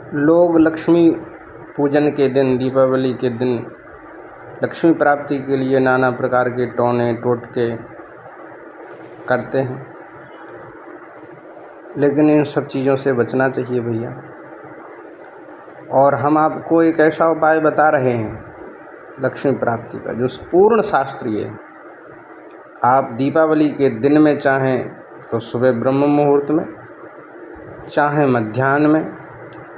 लोग लक्ष्मी पूजन के दिन, दीपावली के दिन लक्ष्मी प्राप्ति के लिए नाना प्रकार के टोने टोटके करते हैं, लेकिन इन सब चीज़ों से बचना चाहिए भैया। और हम आपको एक ऐसा उपाय बता रहे हैं लक्ष्मी प्राप्ति का जो पूर्ण शास्त्रीय है। आप दीपावली के दिन में चाहें तो सुबह ब्रह्म मुहूर्त में, चाहे मध्याह्न में,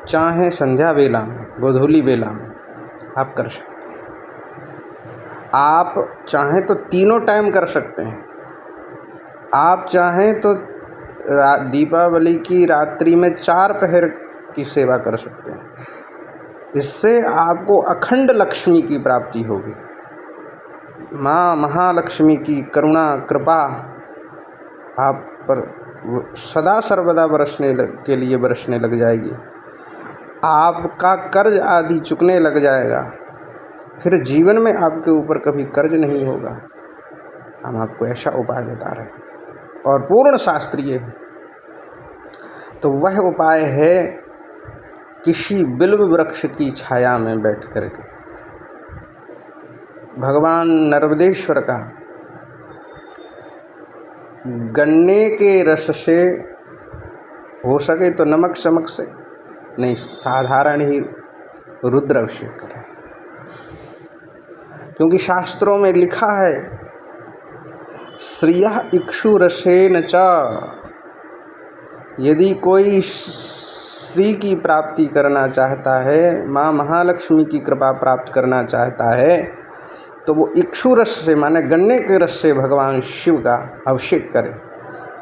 चाहे संध्या बेला में, गोधूली बेला में आप कर सकते हैं। आप चाहें तो तीनों टाइम कर सकते हैं। आप चाहें तो दीपावली की रात्रि में 4 पहर की सेवा कर सकते हैं। इससे आपको अखंड लक्ष्मी की प्राप्ति होगी। माँ महालक्ष्मी की करुणा कृपा आप पर सदा सर्वदा के लिए बरसने लग जाएगी। आपका कर्ज आदि चुकने लग जाएगा। फिर जीवन में आपके ऊपर कभी कर्ज नहीं होगा। हम आपको ऐसा उपाय बता रहे हैं और पूर्ण शास्त्रीय है। तो वह उपाय है किसी बिल्व वृक्ष की छाया में बैठ करके भगवान नर्मदेश्वर का गन्ने के रस से, हो सके तो नमक शमक से नहीं, साधारण ही रुद्राभिषेक करें। क्योंकि शास्त्रों में लिखा है श्रियः इक्षुरसेन च, यदि कोई श्री की प्राप्ति करना चाहता है, माँ महालक्ष्मी की कृपा प्राप्त करना चाहता है, तो वो इक्षु रस से माने गन्ने के रस से भगवान शिव का अभिषेक करे।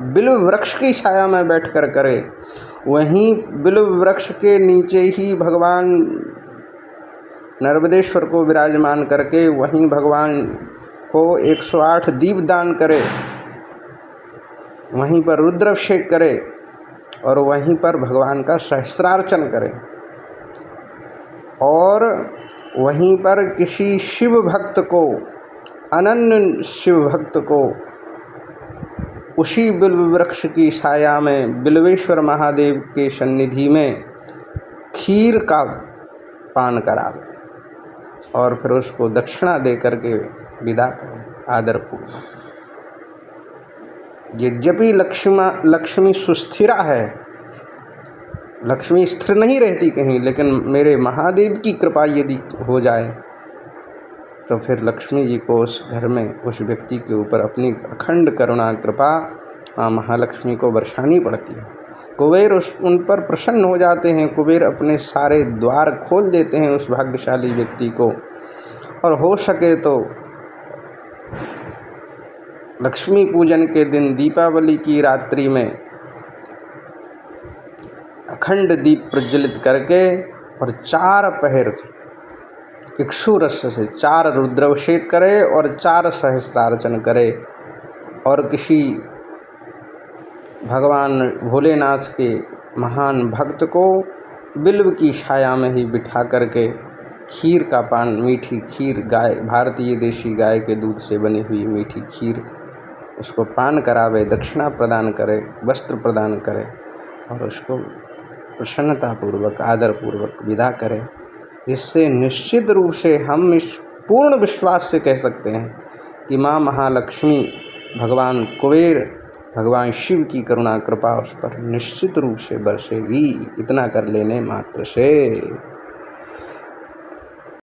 बिल्व वृक्ष की छाया में बैठकर करे। वहीं बिल्व वृक्ष के नीचे ही भगवान नर्मदेश्वर को विराजमान करके वहीं भगवान को 108 दीप दान करे, वहीं पर रुद्राभिषेक करे और वहीं पर भगवान का सहस्रार्चन करे। और वहीं पर किसी शिव भक्त को, अनन्य शिव भक्त को उसी बिल्व वृक्ष की छाया में बिल्वेश्वर महादेव के सन्निधि में खीर का पान करावे और फिर उसको दक्षिणा दे करके विदा करें आदरपूर्वक। यद्यपि लक्ष्मी सुस्थिरा है, लक्ष्मी स्थिर नहीं रहती कहीं, लेकिन मेरे महादेव की कृपा यदि हो जाए तो फिर लक्ष्मी जी को उस घर में, उस व्यक्ति के ऊपर अपनी अखंड करुणा कृपा माँ महालक्ष्मी को बरसानी पड़ती है। कुबेर उन पर प्रसन्न हो जाते हैं। कुबेर अपने सारे द्वार खोल देते हैं उस भाग्यशाली व्यक्ति को। और हो सके तो लक्ष्मी पूजन के दिन, दीपावली की रात्रि में अखंड दीप प्रज्वलित करके और 4 पहर इक्षु रस से 4 रुद्राभिषेक करे और 4 सहस्रार्चन करे। और किसी भगवान भोलेनाथ के महान भक्त को बिल्व की छाया में ही बिठा करके खीर का पान, मीठी खीर, गाय, भारतीय देशी गाय के दूध से बनी हुई मीठी खीर, उसको पान करावे, दक्षिणा प्रदान करे, वस्त्र प्रदान करे और उसको प्रसन्नतापूर्वक, आदरपूर्वक विदा करें। इससे निश्चित रूप से हम इस पूर्ण विश्वास से कह सकते हैं कि माँ महालक्ष्मी, भगवान कुबेर, भगवान शिव की करुणा कृपा उस पर निश्चित रूप से बरसेगी। इतना कर लेने मात्र से